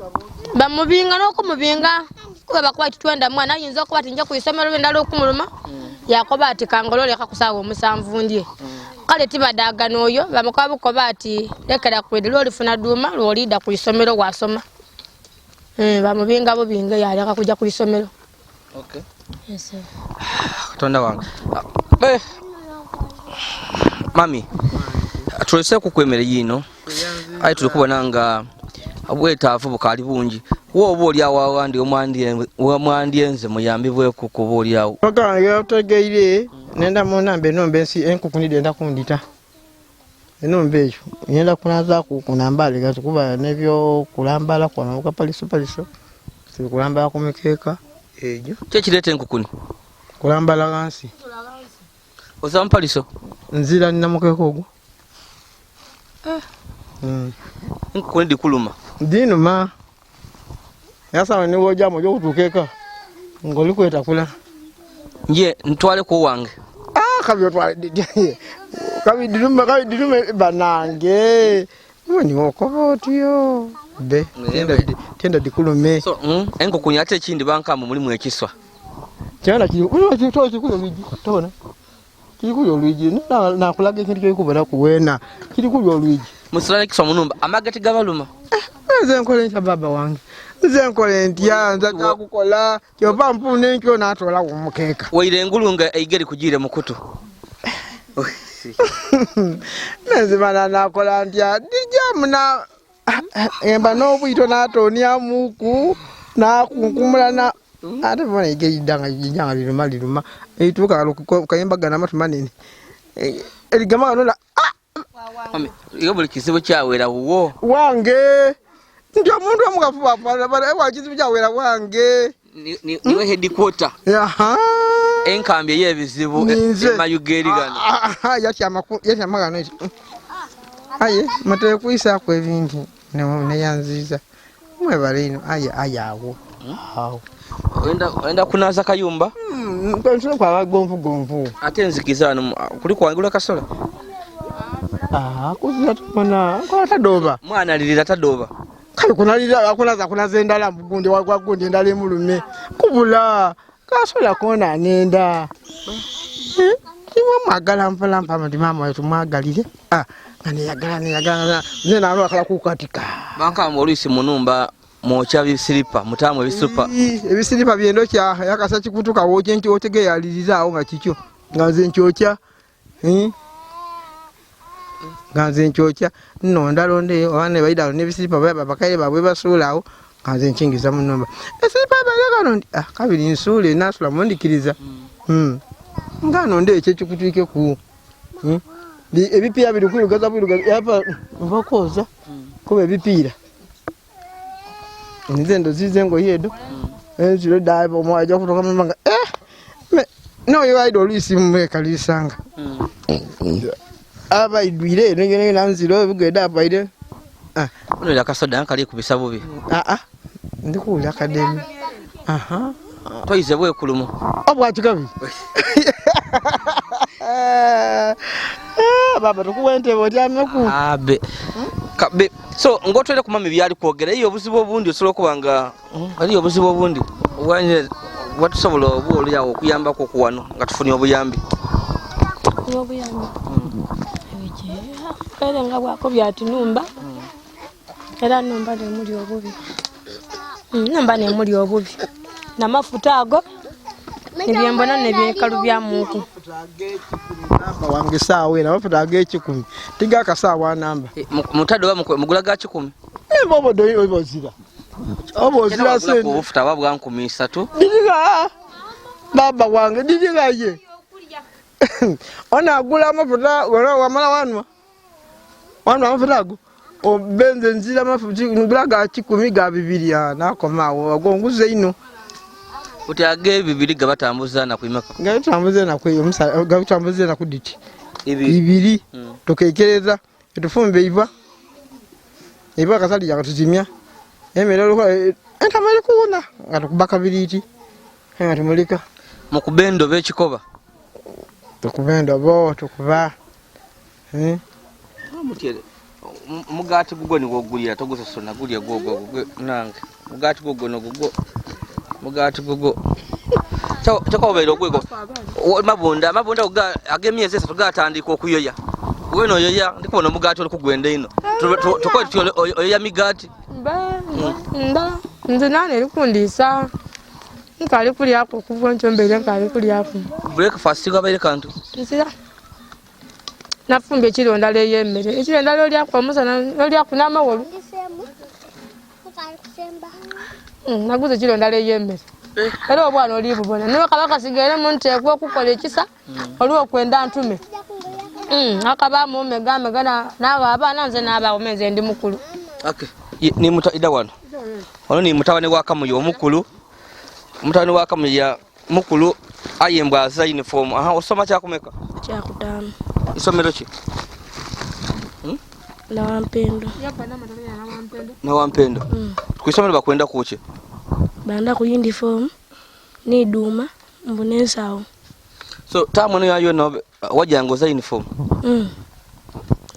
bamubinga nokumubinga kuba bakwati twenda mwana yinza okuba tinja ku isomero bendalo okumuluma yakoba ati kangolole kakusawo musanvu ndye kale tibadaga noyo bamukabukoba ati lekera kwedelo olifuna duma lolida ku isomero wasoma bamubinga bubinga yaleka kujja ku isomero. Okay. Yes sir. Tonda wange. Mami, tulese kukwemere yino. Ayi tulikubona nga abwetaafu bukali bungi. Wo oboli awo andi omwandyenze muyambibwe kukuboli awo. Okange otegeire nenda munambe nombe nsi enkukunide enda kundita. Enombe eyo yenda kunaza kunambale gato kuba nebyo kulambala kwa mabuka paliso kulambala kumekeka ejo kye kirete enkukuni kulambala gansi oza mpaliso nzira nina mukeka ogwo enkukuni dikuluma dinuma yasa ni woja mojo kutukeka ngoli kweta kula nje ntwale ko wange kabyo twale kabi dinuma banange Mwani okobotyo. Be. Tenda dikulume. So, engo kunyate chindi bankambo muri mu ekiswa. Kyana kikulo lwigi. Tona. Kikulo lwigi. Na kulaga kintu kyekubona kuwena. Kikulo lwigi. Musulane kiswa munumba. Amagati gabaluma. Nze nkole ntya baba wange. Nze nkole ntya nza kukola. Kyova mpune nkyo natola kumukeka. Waire engulunga eigeri kujire mukutu. Nze bana nakola ntya. Dija muna emba n'obwito n'atonya muku n'akunkumula na ate bona igeyidanga ijanga liruma eituka kayemba gana matu manene eligama nola iyo buli kizibu kyawera wo wange ndio omuntu omugafuba para ewa kizibu kyawera wange niwe headquarter aha enkambye yebizibu emayugeri gano yati amagano eki aye mate kuisa kwa ebintu ne yanziza mwebalino ayawo awo wenda kunaza kayumba ntonsho kwa gonfu ate nzikizana kuli kwangula kasola kuzira tumana kwa tadoba mwana alirira tadoba kali kunalira kunaza endala mugunde wagunde endala emulume kubula kasola kona nenda kimwe mwagala mpala ndi mama wetu mwagalire ngane yagala nena alo akala kukatika banka molisi munumba mocha bisilipa mutamu ebisilipa byendo kya yakasa kikutuka woje nti otege yalirizawo nga kikyo ngaze nchocha ngaze nchocha no ndalonde wane baida ne bisilipa baba bakaye babwe basulawo ngaze nchingiza munumba esilipa baleka nondi kabiri nsule nasula mondikiriza ngano nde ekyo kikutuike ku ebipira biri kwirugaza yapa mbakoza kuba ebipira nzendo zizengo yedo eziro daibo mwaje kutoka manga no yo aido lisi mmeka lisanga aba idwire ngene nanziro bugeda baide uno yakasoda ankali kubisabo bi ndikuli academy toize bwe kulumo obwatikabi baba tukuwente botyameko kabe so ngotwele kumama byali kwogera iyo obuzibu obundi osolo kubanga ali obuzibu obundi wanye watusobola obuli yawo kuyamba ko kuwano ngatufunye obuyambi kale nga bwako byatunumba era numba ne muri obubi numba ne muri obubi na mafuta ago nibyembona nebyekalu bya muku wange sawe na mafuta age 10 tiga kasawa namba mutado wa mugula ga 10 bobo do obozira se mafuta wa bwa 13 diga baba wange diga ye ona agula mafuta wa mala wanwa mafuta ago obenze nzira mafuta ngula ga 10 ga 2 nakomawo agonguze ino utage bibiri gabatambuza na kuimaka gabatambuza na kwe omusa gabatambuza na kuditi ibiri tokekereza etufumbe iva kasali ya katuzimya emerero ko entamali kuona ngatukubaka biriti ngatumulika mukubendo bechikoba tukubendo bo tukuba mutiere mugati gugo ni gogulira togusa sona gulya gogo nange mugati gogo no gogo mugati gogo chako bero gwego mabunda uga agemyeze 3 gatandika okuyoya weno yoya ndikubona mugati oli kugwenda ino tukwati oyoya migati nze nane likundisa nkali kuli hapo kubwa nchombele nkali kuli hapo breakfast gabaire kantu nsira nafumbe chironda le yemmere echironda lo lya kwa musana lo lya kunama wolu naguze chironda le yemmere era obwana oli bubona niwe kabaka sigere munte kwa kukola ekisa oliwo kwenda ntume akaba mu megame gana naaba abana nze naaba omenze ndi mukulu okay ni mutaida wano ono ni mutawane wa kamuyo omukulu mutawane wa kamuya mukulu ayembwa za uniform osoma cha kumeka cha kutano isomero ki na wampendo na wampendo tukisomero bakwenda kuche banda ku uniform ni duma mbunensawo so tamu yayo no wajango za uniform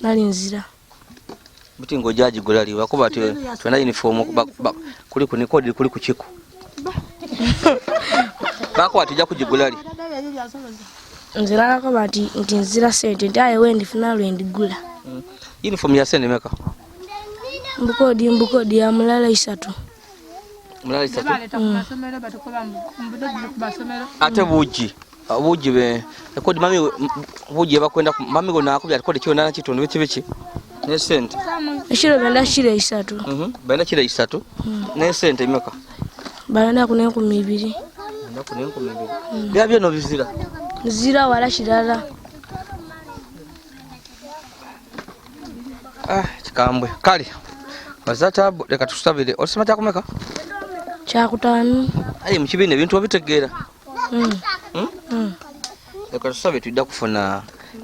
nali nzira Buti ngojaji gulali wakuba twenda uniform kuli ku nikodi kuli ku chiku. Bako atija kujigulali. Nzira ko bati nzira sente ndaye wendi funa lwendi gula. Uniform ya sente meka. Mbukodi ya mulala 3. Mulala 3. Ate buji be kodi mami buji bakwenda mami gona akubya kodi kyona kitundu bichi ne sente. Shiro benda shiro 3. Benda shiro 3. Ne sente meka. Bana kuna 200. Kuna 200. Byabyo no bizira. Zira wala shirala. Chikambwe. Kali. Bazata leka tusabire. Osema takumeka? Chakutanu. Ayi mukibine bintu obitegera. Leka tusabe tudda kufuna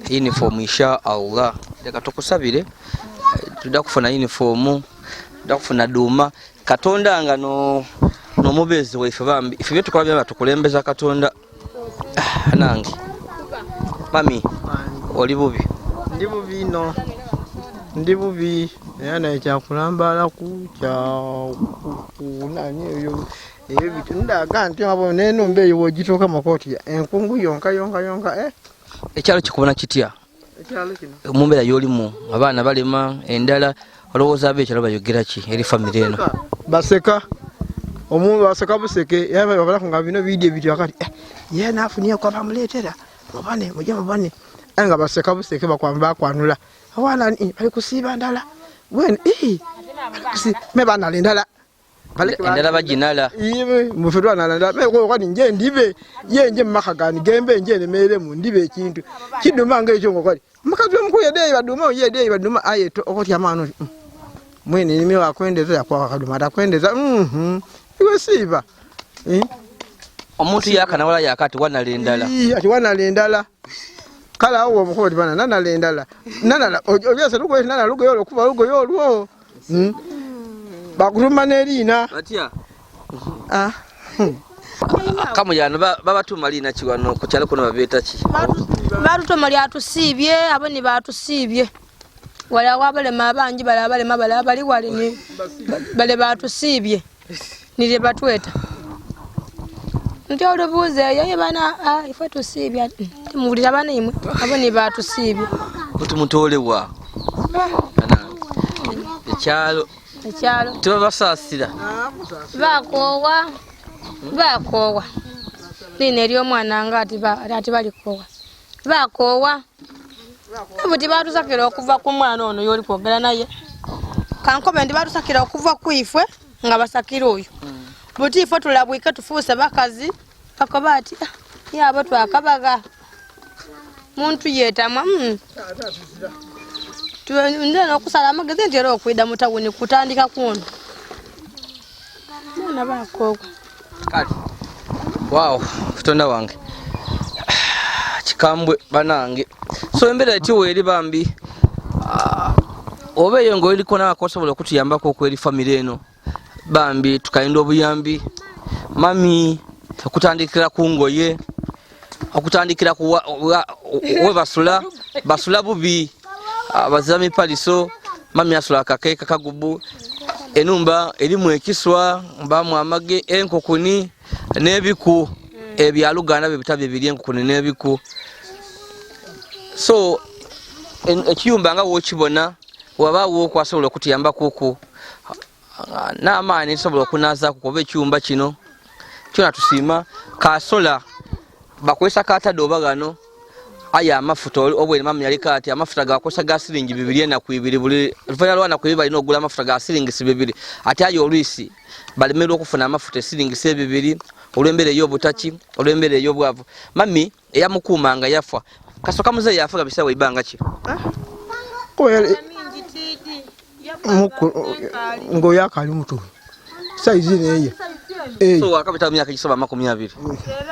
uniform insha Allah. Leka tukusabire tudda kufuna uniform, tudda kufuna duma. Katonda nga no mubezi waife bambi. Ife byo tukola bya tukulembeza Katonda. Nange. Mami. Oli bubi. Ndi bubi no. Ndi bubi. Yana ekyakulambala ku kya kunanye yo. Bitu ndaga nti abo n'enombe yo wogitoka makoti enkungu yonka ekyalo kikubona kitya ekyalo kino mumbera yolimu abaana balema endala olowooza abe ekyalo bayogera ki eri family eno baseka omuntu baseka buseke yaba babala nga bino video bityo akati ye nafunie kwa bamuletera mubane mujye nga baseka buseke bakwamba kwanula awana bali kusiba ndala wen me bana lendala endala bajinala ibe mufedwa nalanda meko kwani nje ndibe yenje makagani gembe nje nemeremu ndibe ekintu kiduma ngekyo ngokwali makazi omukuye dei baduma ayeto okoti amano mwene nimi wakwendeza yakwa kaduma atakwendeza iwe siba omuntu yakanawala yakati wanalendala ati wanalendala kala awo omukoti bana nanalendala obyasa lugo nana lugo yolo kuba lugo yolo bakuruma nerina batya kamuyano babatuma lina kiwano ku kyalo kuno babeta ki batutuma lyatusibye abo ni batusibye wala wabalema abanji balema bali wali ni bale batusibye nile batweta ndio buze yeye bana ife tusibye mubulira bana imwe abo ni batusibye utumuntolewa ekyalo tuba basasira bakowa nine eri omwana nga ati balikowa bakowa buti batusakira okuva ku mwana ono yoli kwogera naye kankobe ndi batusakira okuva kuifwe nga basakira oyo buti ifwe tulabwike tufuuse bakazi bakoba ati yabo twakabaga muntu yetamwa Ndio okusala amagezi nti era okwida mutawuni kutandika kuno. Mwana bako. Kali. Wow, Katonda wange. Kikambwe banange. So embera eti weri bambi. Obeyo ngo iliko na akosobola kutuyambako kweri family eno. Bambi tukaenda obuyambi. Mami okutandikira kungoye. Okutandikira ku basula bubi. Abazami paliso mami asula kakeka kagubu enumba elimu ekiswa mbamu amage enkokuni nebiku ebyaluganda bebitabe biri enkokuni nebiku so ekiyumba nga wokibona wabawo kwasobola kutiyamba kuku n'amaani sobola kunaza kukoba ekiyumba kino kyona tusima kasola bakwesa katado bagano aya amafuta obwe mami yalika ati amafuta gakosa ga siringi 2 na ku 2 buli luvanya lwana ku 2 bali no gula amafuta ga siringi 2 ati ayo olwisi bali mero okufuna amafuta siringi 2 olwembere yo butaki olwembere yo bwavu mami eyamukumanga yafa kasoka muze yafa kabisa we ibanga ki koyale ngo yakali mutu saizi neye so akabita myaka kisoba 20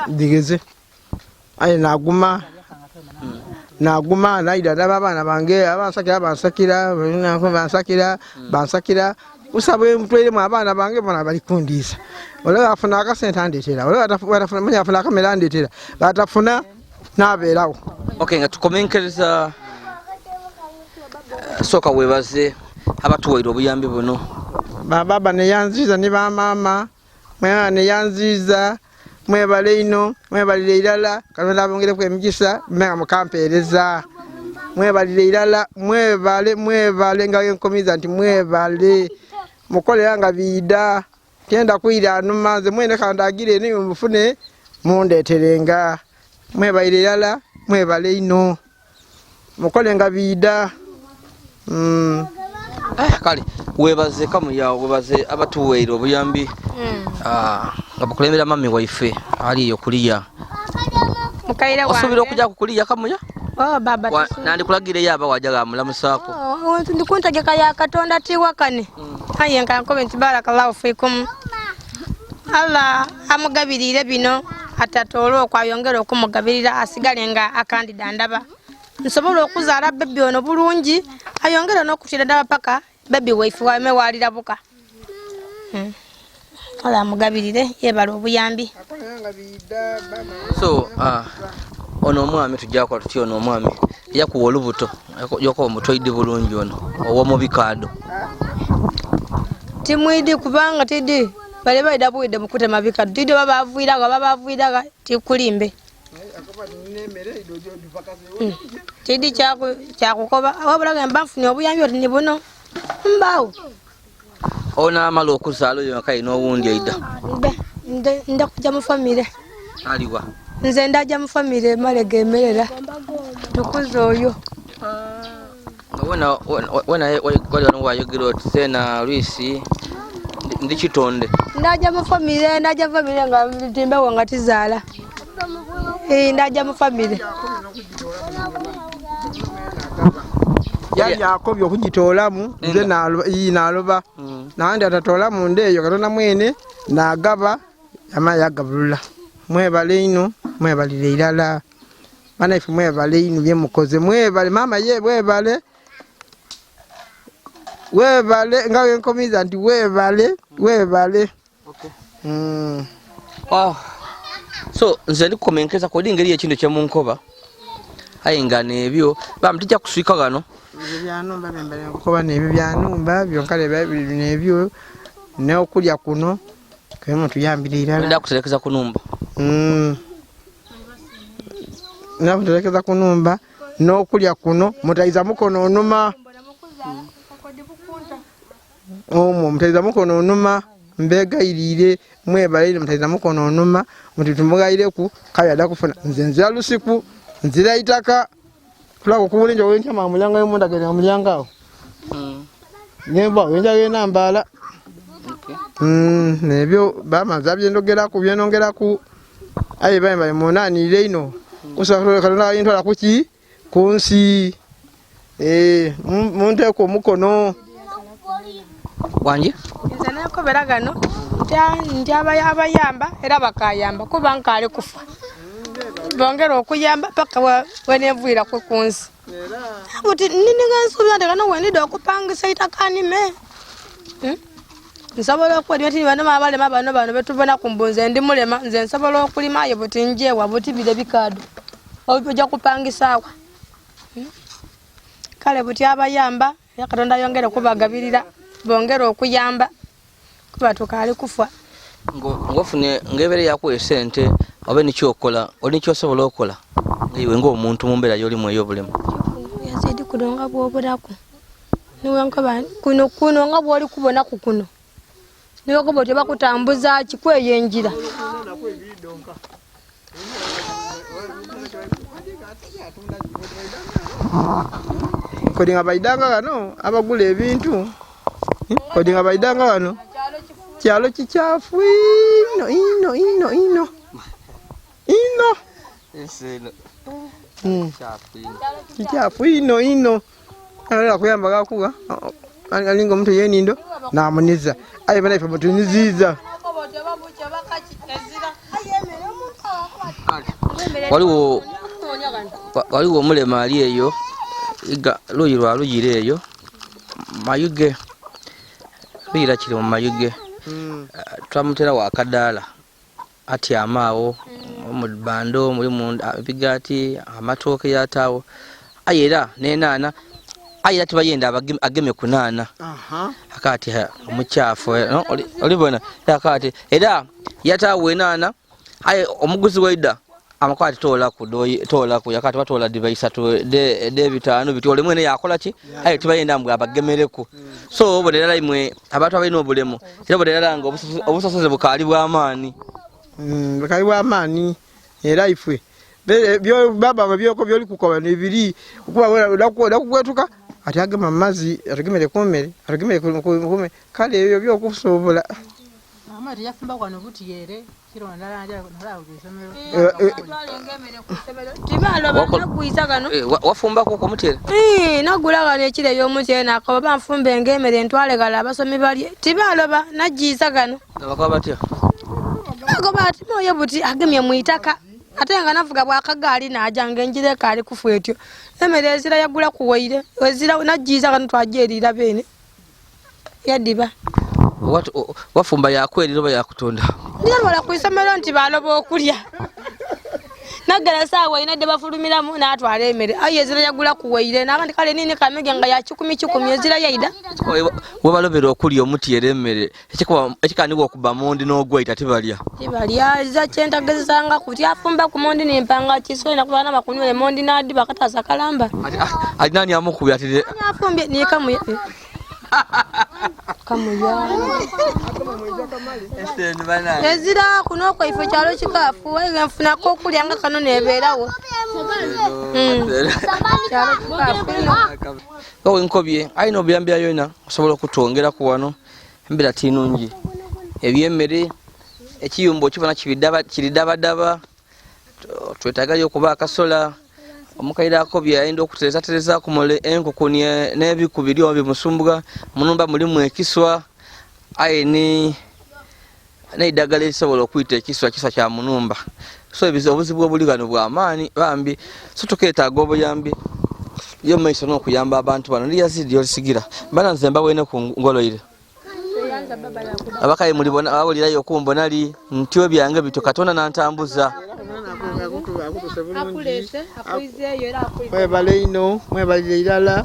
digeze ayi naguma naida abana bange bansakira usabe mutwele mu abana bange bona bali kundisa wala afuna akasente andetera wala atafuna manya afuna kamera andetera batafuna naberawo okay nga tukomenkereza soka webaze abatuwaire obuyambi buno? Baba ne yanziza ne bamama mwana ne yanziza mwebale ino mwebalire irala Katonda abongereku emigisa mmenga mukampeereza mwebalire irala mwebale nga enkomiza nti mwebale mukolera nga biida tenda kwira anuma nze mwene kandagire ni mufune mundeterenga mwebalire irala mwebale ino mukole nga biida. Kale webaze kamuya webaze abatuweire obuyambi nga bukulembera mami waife ali yokuliya mukaire wange osobola okujja kukuliya kamuya. Baba nandi kulagire yaba wajaga mulamusako ndikuntegeka ya Katonda tiwakane aye nka comment barakallahu fikum Allah amugabirire bino atatolo okwayongera okumugabirira asigale nga akandida ndaba nsobola okuzaala bebbi ono bulungi ayongera n'okutira ndaba paka bebbi waifu wame walirabuka. Allah amugabirire yebala obuyambi. So ono omwami tujja tutyo ono omwami yakuwa olubuto yoko omutoidi bulungi ono ow'omubikaado timwidi kubanga tidi bale baida bwide mukute mabikaado tidi baba avuiraga tikulimbe tidi kyakukoba wabulaga mbanfuni obuyambi oti ni buno mbawo ona amala okuzaala oyo kai n'owundi aida nda kujja mu famire aliwa nze ndaja mu famire malege emerera tukuza oyo wena wali wano wayogera oti sena Luisi ndi kitonde ndaja mu famire nga timbewo nga tizaala ndaja mu famire yali akobye okugitoolamu nze naloba nandi atatolamu ndeeyo Katonda mwene nagaba yagabulula mwebale ino mwebalire irala bana ife mwebale ino byemukoze mwebale mama ye mwebale nga enkomiza nti webale. So nze ndikukomenkeza kodi ngeri ekintu kyemunkoba ayinga nebyo bamutijja kuswika gano byanumba bembale kukoba nebyo byanumba byonkale nebyo n'okulya kuno kemu tuyambire irala ndakuterekeza kunumba nakuterekeza kunumba n'okulya kuno mutaiza mukono onuma mutaiza mukono onuma mbegayirire mwebale mutaiza mukono onuma mutitumugayireku kayada kufuna nze nzira lusiku nzira itaka tulako kubulinja wentya mamulanga yomundagera mulanga awo nemba wenja gena mbala nebyo bamaza byenongeraku aye bamba munanire ino kusakolo Katonda yintola kuki kunsi munteko omukono wanje nze nakobera gano ndi abayamba era bakayamba kuba nkale kufa bongera okuyamba paka wenevwira kunsi buti nininga nsubira ndekano wenida okupangisa itakanime nsobola okuwa ti bano abalema bano betubona ku mbunze ndi mulema nze nsobola okulima ayo buti njewa buti bile bikaado ojja kupangisaawa kale buti abayamba Katonda yongera kubagabirira bongera okuyamba kuba tukali kufa ngofune ngebere yakuwa esente oba nikyokola oli nikyosobola okukola iwe ng'omuntu mu mbeera y'olimu ey'obulemu Yazid kudonga bw'obulaku niwe nkaba kuno nga bw'oli kubonaku kuno niwe ko bw'ote bakutambuza kikweyenjira kodi nga baidanga gano abagula ebintu kodi nga baidanga gano kyalo kikyafu ino kikyafu ino ala kuyamba gakuga alinga omuntu yenindo namuniza aye bana ife mutuniziza waliwo omulema ali eyo iga luyi lwa luyire eyo mayuge luyira kiri mu mayuge twamutera wakadaala atyamaawo omubando mulimu bigati amatooke yataawo aye era nenaana ayi ati bayenda ageme kunana akati omuchafu olibona yakati era yatawe nana ayi omuguzi waida amakwati tola ku yakati batola device to de bitano bitole mwene yakola ki ayi tibayenda mbwa abagemereku so bodera imwe abantu abalina obulemu era bodera nga obusosoze bukali bwa amani bukali bwa amani era ifwe byo baba byoko byoli kukoba nebiri kuba wala kugwetuka ati agema mazi atagemere komere atagemere kume kale ebyo byokusobola amati yafumba kwano butiyere kiro ndalanja nala ulisemero tibalo banakuisa kano wafumba ko mutere nagula kano ekire y'omutere nakaba banfumba engemere ntwale kala abasomi bali tibalo ba najiisa kano abakaba batya akaba ati moyo buti agemye muitaka ate nga navuga bwakagali najanga enjire kali kufu etyo emere ezira yagula kuwaire ezira najiisa kano twajerira bene yadiba wafumba yakweliro bayakutonda ndiyo wala kuisemero nti baloba okulya nagala sawa inade bafulumira mu natwala emere ayi ezira yagula kuwaire nabandi kale nini kamege nga ya 10 ezira yaida webalobera okulya omutiyere emmere ekikanibwa okuba mondi n'ogwaita tibalya za chenta gezanga kuti afumba ku mondi nempanga kiso na kubana bakunywele mondi nadi bakataza kalamba ati nani amukubya ati afumbye ni kamu ezira kuno kwa ifo kyalo kikafu wege mfuna ko kulya nga kano neberawo ko nkobye ayino byambya yona osobola okutongera ku wano embira tinungi ebyemmere ekiyumbo kibona kiridabadaba twetagayo kuba akasola omukaira akobya ayenda okutereza ku mole enkukunie nebikubiri obi musumbuga munumba mulimu ekiswa ayini neidagala esobola okwita ekiswa kya munumba so obuzibu obulingano bwa amani bambi so tuketaaga obuyambi yo maiso n'okuyamba abantu bano ndi Yazid Yolisigira bana nzemba wene ku ngoloire abakaye mulibona abulirayo kumbona li ntyo byange bito Katonda nantambuza akulese akuizeyo era akuize mwebale ino mwebale ilala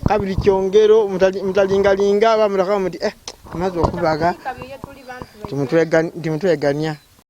kabiri kyongero mutalingalinga bamulaka muti amazi okubaga timutwegania